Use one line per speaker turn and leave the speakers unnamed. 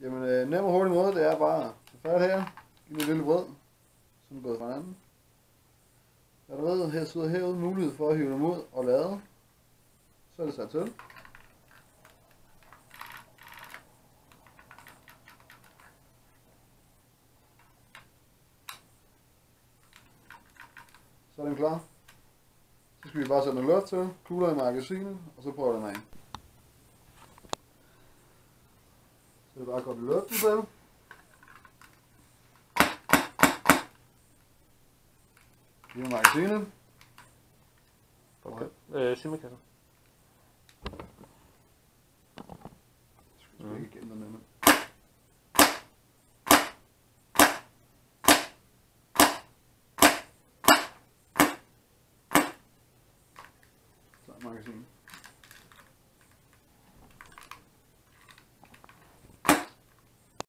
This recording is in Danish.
Jamen, nem og hurtig måde, det er bare at tage fat her, give det et lille brød, sådan gået fra hinanden. Da du ved, her sidder herude mulighed for at hive dem ud og lade, så er det sat til. Så er den klar. Så skal vi bare sætte noget luft til, kugler i magasinet, og så prøver den af. Så det er bare godt i luften til. Lige i magasinet.
Okay. Simmerkasser.
Skal ikke igennem den nemme. Så er magasinet.